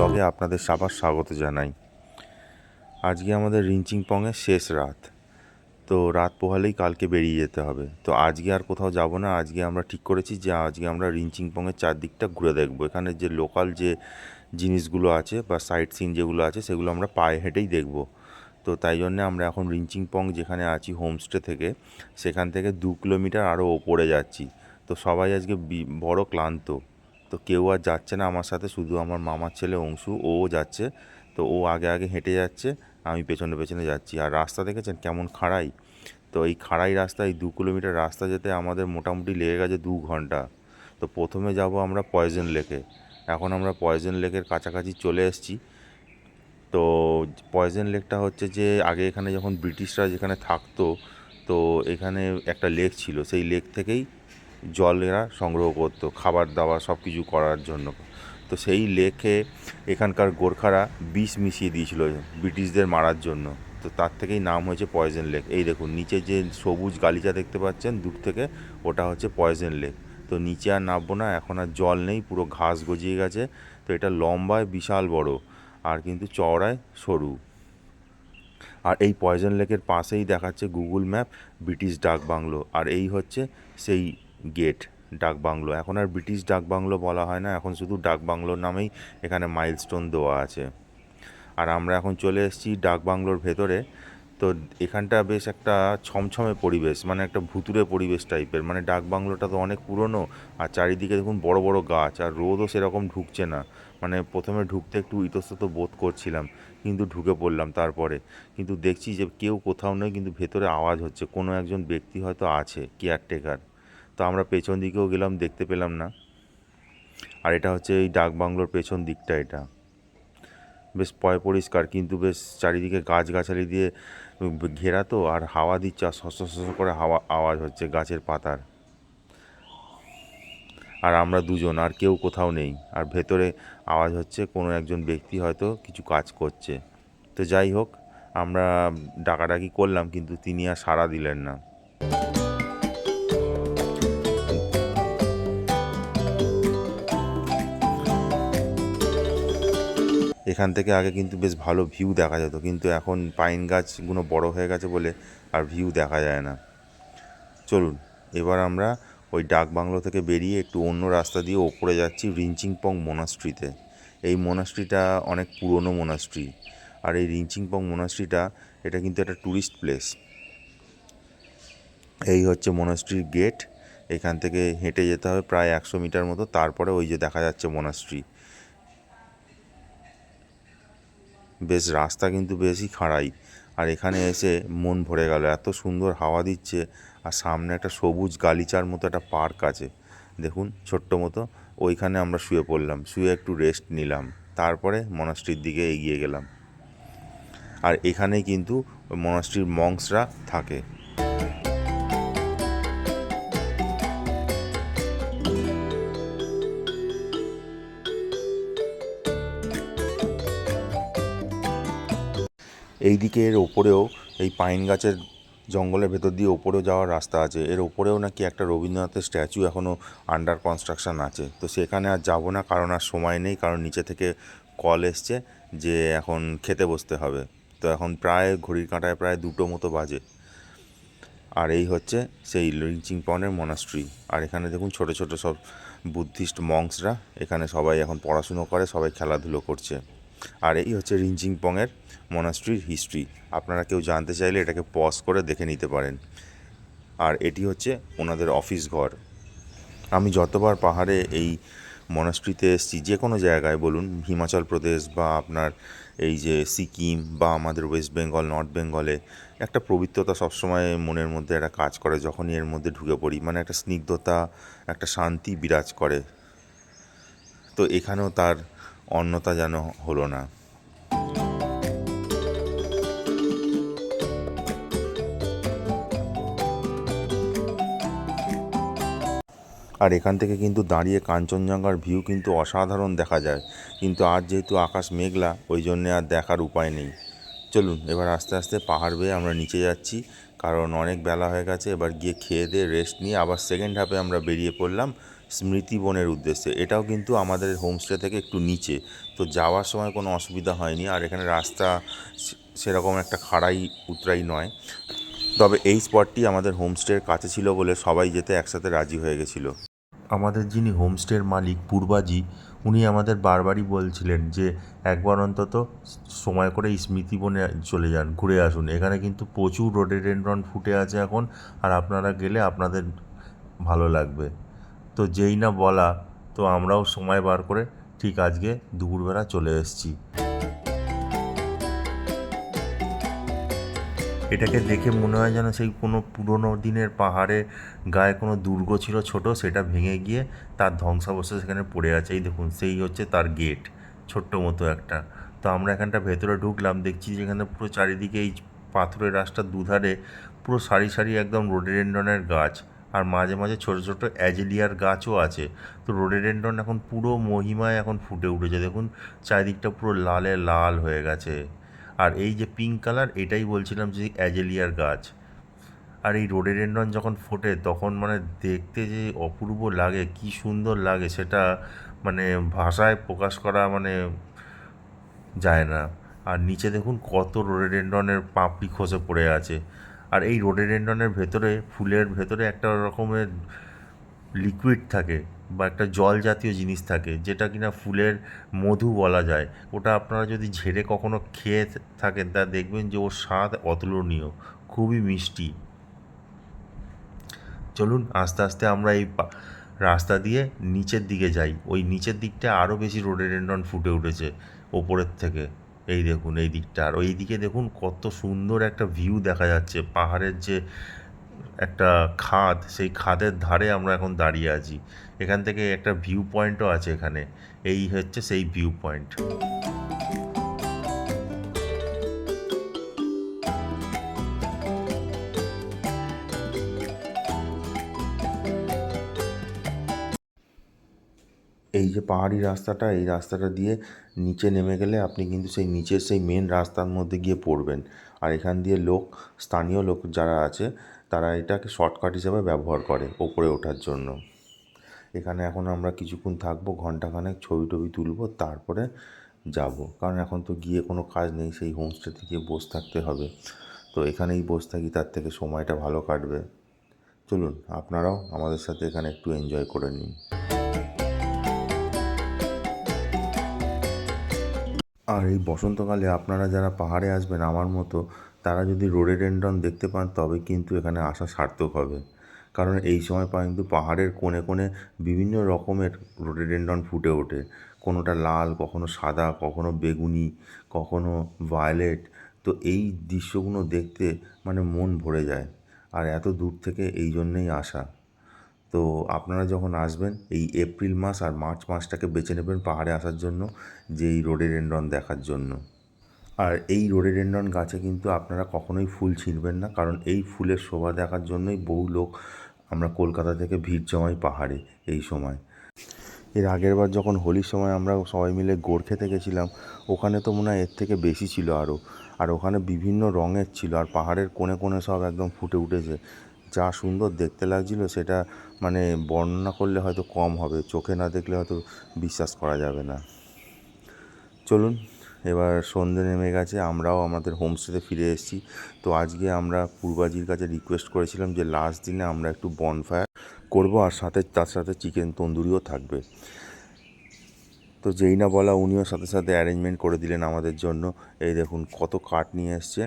ব্লগে আপনাদের সবার স্বাগত জানাই। আজকে আমাদের রিঞ্চিংপংয়ের শেষ রাত, তো রাত পোহালেই কালকে বেরিয়ে যেতে হবে। তো আজকে আর কোথাও যাব না। আজকে আমরা ঠিক করেছি যে আজকে আমরা রিঞ্চিংপংয়ের চারদিকটা ঘুরে দেখব। এখানে যে লোকাল যে জিনিসগুলো আছে বা সাইট সিন যেগুলো আছে সেগুলো আমরা পায়ে হেঁটেই দেখব। তো তাই জন্যে আমরা এখন রিঞ্চিংপং যেখানে আছি হোমস্টে থেকে, সেখান থেকে 2 কিলোমিটার আরও ওপরে যাচ্ছি। তো সবাই আজকে বড় ক্লান্ত, তো কেউ আর যাচ্ছে না আমার সাথে, শুধু আমার মামার ছেলে অংশু, ও যাচ্ছে। তো ও আগে আগে হেঁটে যাচ্ছে, আমি পেছনে পেছনে যাচ্ছি। আর রাস্তা দেখেছেন কেমন খাড়াই। তো এই খাড়াই রাস্তায় 2 কিলোমিটার রাস্তা যেতে আমাদের মোটামুটি লেগে গেছে 2 ঘন্টা। তো প্রথমে যাব আমরা পয়জন লেকে। এখন আমরা পয়জন লেকের কাছাকাছি চলে এসেছি। তো পয়জন লেকটা হচ্ছে যে আগে এখানে যখন ব্রিটিশরা যেখানে থাকতো, তো এখানে একটা লেক ছিল, সেই লেক থেকেই জল এরা সংগ্রহ করতো খাবার দাবার সব কিছু করার জন্য। তো সেই লেকে এখানকার গোর্খারা বিষ মিশিয়ে দিয়েছিল ব্রিটিশদের মারার জন্য। তো তার থেকেই নাম হয়েছে পয়জন লেক। এই দেখুন নিচে যে সবুজ গালিচা দেখতে পাচ্ছেন দূর থেকে, ওটা হচ্ছে পয়জন লেক। তো নিচে আর নামবো না, এখন আর জল নেই, পুরো ঘাস গজিয়ে গেছে। তো এটা লম্বায় বিশাল বড়, আর কিন্তু চওড়ায় সরু। আর এই পয়জন লেকের পাশেই দেখাচ্ছে গুগল ম্যাপ ব্রিটিশ ডাক বাংলো। আর এই হচ্ছে সেই গেট, ডাক বাংলো। এখন আর ব্রিটিশ ডাক বাংলো বলা হয় না, এখন শুধু ডাক বাংলোর নামেই এখানে মাইলস্টোন দেওয়া আছে। আর আমরা এখন চলে এসেছি ডাক বাংলোর ভেতরে। তো এখানটা বেশ একটা ছমছমে পরিবেশ, মানে একটা ভুতুড়ে পরিবেশ টাইপের। মানে ডাক বাংলোটা তো অনেক পুরনো, আর চারিদিকে দেখুন বড় বড় গাছ, আর রোদও সেরকম ঢুকছে না। মানে প্রথমে ঢুকতে একটু ইতস্তত বোধ করছিলাম, কিন্তু ঢুকে পড়লাম তারপরে। কিন্তু দেখছি যে কেউ কোথাও নেই, কিন্তু ভেতরে আওয়াজ হচ্ছে, কোনো একজন ব্যক্তি হয়তো আছে, কেয়ারটেকার। তো আমরা পেছন দিকেও গেলাম, দেখতে পেলাম না। আর এটা হচ্ছে এই ডাক বাংলোর পেছন দিকটা। এটা বেশ পরিষ্কার, কিন্তু বেশ চারিদিকে গাছগাছালি দিয়ে ঘেরা, তো আর হাওয়া দিচ্ছে, আর শস শস করে হাওয়া আওয়াজ হচ্ছে গাছের পাতার। আর আমরা দুজন, আর কেউ কোথাও নেই। আর ভেতরে আওয়াজ হচ্ছে কোনো একজন ব্যক্তি হয়তো কিছু কাজ করছে। তো যাই হোক, আমরা ডাকাডাকি করলাম, কিন্তু তিনি আর সাড়া দিলেন না। এখান থেকে আগে কিন্তু বেশ ভালো ভিউ দেখা যেত, কিন্তু এখন পাইন গাছগুলো বড় হয়ে গেছে বলে আর ভিউ দেখা যায় না। চলুন এবার আমরা ওই ডাক বাংলো থেকে বেরিয়ে একটু অন্য রাস্তা দিয়ে ওপরে যাচ্ছি রিঞ্চিংপং মোনাস্ট্রিতে। এই মোনাস্ট্রিটা অনেক পুরনো মোনাস্ট্রি। আর এই রিঞ্চিংপং মোনাস্ট্রিটা, এটা কিন্তু একটা ট্যুরিস্ট প্লেস। এই হচ্ছে মোনাস্ট্রির গেট। এখান থেকে হেঁটে যেতে হবে প্রায় 100 মিটার মতো, তারপরে ওই যে দেখা যাচ্ছে মোনাস্ট্রি। বেশ রাস্তা কিন্তু বেশই খাড়াই, আর এখানে এসে মন ভরে গেল, এত সুন্দর হাওয়া দিচ্ছে। আর সামনে একটা সবুজ গালিচার মতো একটা পার্ক আছে, দেখুন ছোট্ট মতো। ওইখানে আমরা শুয়ে পড়লাম, শুয়ে একটু রেস্ট নিলাম, তারপরে মনাস্ট্রির দিকে এগিয়ে গেলাম। আর এখানেই কিন্তু মনাস্ট্রির মঙ্কসরা থাকে। এই দিকে এর ওপরেও, এই পাইন গাছের জঙ্গলের ভেতর দিয়ে ওপরেও যাওয়ার রাস্তা আছে। এর ওপরেও নাকি একটা রবীন্দ্রনাথের স্ট্যাচু এখনও আন্ডার কনস্ট্রাকশন আছে। তো সেখানে আর যাব না, কারণ আর সময় নেই, কারণ নিচে থেকে কল এসছে যে এখন খেতে বসতে হবে। তো এখন প্রায় ঘড়ির কাঁটায় প্রায় 2টো মতো বাজে। আর এই হচ্ছে সেই রিঞ্চিংপংয়ের মনাস্ট্রি। আর এখানে দেখুন ছোট ছোট সব বুদ্ধিস্ট মঙ্কসরা এখানে সবাই এখন পড়াশুনো করে, সবাই খেলাধুলো করছে। আর এই হচ্ছে রিঞ্চিংপংয়ের মনাস্ট্রির হিস্ট্রি। আপনারা কেউ জানতে চাইলে এটাকে পজ করে দেখে নিতে পারেন। আর এটি হচ্ছে ওনাদের অফিস ঘর। আমি যতবার পাহাড়ে এই মনাস্ট্রিতে এসেছি, যে কোনো জায়গায় বলুন, হিমাচল প্রদেশ বা আপনার এই যে সিকিম বা আমাদের ওয়েস্ট বেঙ্গল, নর্থ বেঙ্গলে, একটা পবিত্রতা সবসময় মনের মধ্যে একটা কাজ করে যখনই এর মধ্যে ঢুকে পড়ি। মানে একটা স্নিগ্ধতা, একটা শান্তি বিরাজ করে। তো এখানেও তার অন্যতা যেন হলো না। আর এখান থেকে কিন্তু দাঁড়িয়ে কাঞ্চনজঙ্ঘার ভিউ কিন্তু অসাধারণ দেখা যায়, কিন্তু আজ যেহেতু আকাশ মেঘলা, ওই জন্যে আর দেখার উপায় নেই। চলুন এবার আস্তে আস্তে পাহাড় বেয়ে আমরা নিচে যাচ্ছি, কারণ অনেক বেলা হয়ে গেছে। এবার গিয়ে খেয়ে দিয়ে রেস্ট নিয়ে আবার সেকেন্ড হাফে আমরা বেরিয়ে পড়লাম স্মৃতিবনের উদ্দেশ্যে। এটাও কিন্তু আমাদের হোমস্টে থেকে একটু নিচে, তো যাওয়ার সময় কোনো অসুবিধা হয়নি। আর এখানে রাস্তা সেরকম একটা খাড়াই উতরাই নয়। তবে এই স্পটটি আমাদের হোমস্টের কাছে ছিল বলে সবাই যেতে একসাথে রাজি হয়ে গেছিলো। আমাদের যিনি হোমস্টের মালিক পূর্বাজি, উনি আমাদের বারবারই বলছিলেন যে একবার অন্তত সময় করে এই স্মৃতিবনে চলে যান, ঘুরে আসুন। এখানে কিন্তু প্রচুর রোডোডেনড্রন ফুটে আছে এখন, আর আপনারা গেলে আপনাদের ভালো লাগবে। তো যেই না বলা, তো আমরাও সময় বার করে ঠিক আজকে দুপুরবেলা চলে এসেছি। এটাকে দেখে মনে হয় যেন সেই কোনো পুরোনো দিনের পাহাড়ে গায়ে কোনো দুর্গ ছিল ছোট, সেটা ভেঙে গিয়ে তার ধ্বংসাবশেষ সেখানে পড়ে আছে। এই দেখুন, সেই হচ্ছে তার গেট, ছোট্ট মতো একটা। তো আমরা এখানটা ভেতরে ঢুকলাম, দেখছি যেখানে পুরো চারিদিকে এই পাথরের রাস্তার দুধারে পুরো সারি সারি একদম রোডোডেনড্রনের গাছ, আর মাঝে মাঝে ছোটো ছোটো অ্যাজেলিয়ার গাছও আছে। তো রোডোডেনড্রন এখন পুরো মহিমায় এখন ফুটে উঠেছে, দেখুন চারিদিকটা পুরো লালে লাল হয়ে গেছে। আর এই যে পিঙ্ক কালার, এটাই বলছিলাম যে অ্যাজেলিয়ার গাছ। আর এই রোডোডেনড্রন যখন ফোটে তখন মানে দেখতে যে অপূর্ব লাগে, কি সুন্দর লাগে, সেটা মানে ভাষায় প্রকাশ করা মানে যায় না। আর নিচে দেখুন কত রোডোডেনড্রনের পাপড়ি খসে পড়ে আছে। আর এই রোডোডেনড্রনের ভেতরে, ফুলের ভেতরে একটা রকমের লিকুইড থাকে বা একটা জল জাতীয় জিনিস থাকে, যেটা কিনা ফুলের মধু বলা যায়। ওটা আপনারা যদি ঝেড়ে কখনো খেয়ে থাকেন, তা দেখবেন যে ওর স্বাদ অতুলনীয়, খুবই মিষ্টি। চলুন আস্তে আস্তে আমরা এই রাস্তা দিয়ে নিচের দিকে যাই। ওই নিচের দিকটা আরও বেশি রোডোডেনড্রন ফুটে উঠেছে ওপরের থেকে। এই দেখুন এই দিকটা, আর ওই দিকে দেখুন কত সুন্দর একটা ভিউ দেখা যাচ্ছে, পাহাড়ের যে একটা খাদ, সেই খাদের ধারে আমরা এখন দাঁড়িয়ে আছি। এখান থেকে একটা ভিউ পয়েন্টও আছে এখানে। এই হচ্ছে সেই ভিউ পয়েন্ট। এই যে পাহাড়ি রাস্তাটা, এই রাস্তাটা দিয়ে নিচে নেমে গেলে আপনি কিন্তু সেই নিচের সেই মেন রাস্তার মধ্যে গিয়ে পড়বেন। আর এখান দিয়ে স্থানীয় লোক যারা আছে, তারা এটাকে শর্টকাট হিসেবে ব্যবহার করে ওপরে ওঠার জন্য। এখানে এখন আমরা কিছুক্ষণ থাকবো, ঘন্টাখানেক ছবি টবি তুলবো, তারপরে যাব। কারণ এখন তো গিয়ে কোনো কাজ নেই, সেই হোমস্টে থেকে বসে থাকতে হবে। তো এখানেই বসে থাকি, তার থেকে সময়টা ভালো কাটবে। চলুন আপনারাও আমাদের সাথে এখানে একটু এনজয় করে নিন। আর এই বসন্তকালে আপনারা যারা পাহাড়ে আসবেন আমার মতো, তারা যদি রোডোডেনড্রন দেখতে পান তবে কিন্তু এখানে আসা সার্থক হবে। কারণ এই সময় কিন্তু পাহাড়ের কোণে কোণে বিভিন্ন রকমের রোডোডেনড্রন ফুটে ওঠে। কোনোটা লাল, কখনো সাদা, কখনো বেগুনি, কখনো ভায়োলেট। তো এই দৃশ্যগুলো দেখতে মানে মন ভরে যায়। আর এত দূর থেকে এই জন্যেই আসা। তো আপনারা যখন আসবেন, এই এপ্রিল মাস আর মার্চ মাসটাকে বেছে নেবেন পাহাড়ে আসার জন্য, যে এই রোডোডেনড্রন দেখার জন্য। আর এই রোডোডেনড্রন গাছে কিন্তু আপনারা কখনোই ফুল ছিঁড়বেন না, কারণ এই ফুলের শোভা দেখার জন্যই বহু লোক আমরা কলকাতা থেকে ভিড় জমাই পাহাড়ে এই সময়। এর আগের বার যখন হোলির সময় আমরা সবাই মিলে গোড় খেতে গেছিলাম, ওখানে তো মনে হয় এর থেকে বেশি ছিল আরও। আর ওখানে বিভিন্ন রঙের ছিল, আর পাহাড়ের কোণে কোণে সব একদম ফুটে উঠেছে। যা সুন্দর দেখতে লাগছিল, সেটা মানে বর্ণনা করলে হয়তো কম হবে, চোখে না দেখলে হয়তো বিশ্বাস করা যাবে না। চলুন, এবার সন্ধে নেমে গেছে, আমরাও আমাদের হোমস্টেতে ফিরে এসেছি। তো আজকে আমরা পূর্বাজির কাছে রিকোয়েস্ট করেছিলাম যে লাস্ট দিনে আমরা একটু বনফায়ার করব, আর তার সাথে চিকেন তন্দুরিও থাকবে। তো যেই না বলা, উনিও সাথে সাথে অ্যারেঞ্জমেন্ট করে দিলেন আমাদের জন্য। এই দেখুন কত কাঠ নিয়ে এসছে,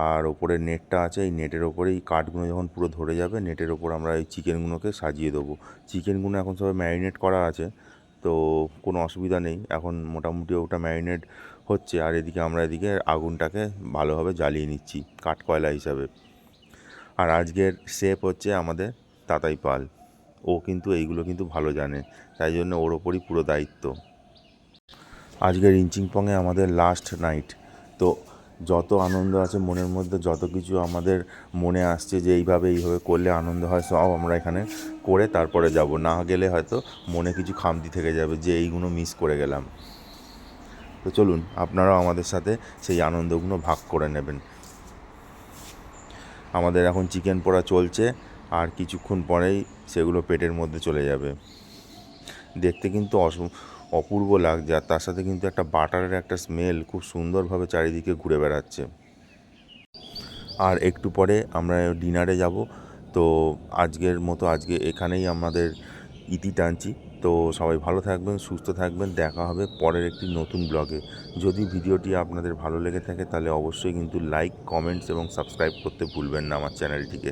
আর ওপরে নেটটা আছে, এই নেটের ওপরে এই কাঠগুলো যখন পুরো ধরে যাবে, নেটের ওপর আমরা এই চিকেনগুলোকে সাজিয়ে দেবো। চিকেনগুলো এখন সবাই ম্যারিনেট করা আছে, তো কোনো অসুবিধা নেই। এখন মোটামুটি ওটা ম্যারিনেট হচ্ছে, আর এদিকে আগুনটাকে ভালোভাবে জ্বালিয়ে নিচ্ছি কাঠ কয়লা হিসাবে। আর আজকের শেফ হচ্ছে আমাদের তাতাই পাল। ও কিন্তু এইগুলো কিন্তু ভালো জানে, তাই জন্য ওর ওপরই পুরো দায়িত্ব। আজকের রিঞ্চিংপংয়ে আমাদের লাস্ট নাইট। তো যত আনন্দ আছে মনের মধ্যে, যত কিছু আমাদের মনে আসছে যে এইভাবে করলে আনন্দ হয়, সব আমরা এখানে করে তারপরে যাব। না গেলে হয়তো মনে কিছু খামতি থেকে যাবে যে এইগুলো মিস করে গেলাম। তো চলুন আপনারাও আমাদের সাথে সেই আনন্দগুলো ভাগ করে নেবেন। আমাদের এখন চিকেন পোড়া চলছে, আর কিছুক্ষণ পরেই সেগুলো পেটের মধ্যে চলে যাবে। দেখতে কিন্তু অপূর্ব লাগছে, আর তার সাথে কিন্তু একটা বাটারের একটা স্মেল খুব সুন্দরভাবে চারিদিকে ঘুরে বেড়াচ্ছে। আর একটু পরে আমরা ডিনারে যাব। তো আজকের মতো আজকে এখানেই আমাদের ইতি টানছি। তো সবাই ভালো থাকবেন, সুস্থ থাকবেন, দেখা হবে পরের একটি নতুন ব্লগে। যদি ভিডিওটি আপনাদের ভালো লেগে থাকে তাহলে অবশ্যই কিন্তু লাইক, কমেন্টস এবং সাবস্ক্রাইব করতে ভুলবেন না আমার চ্যানেলটিকে।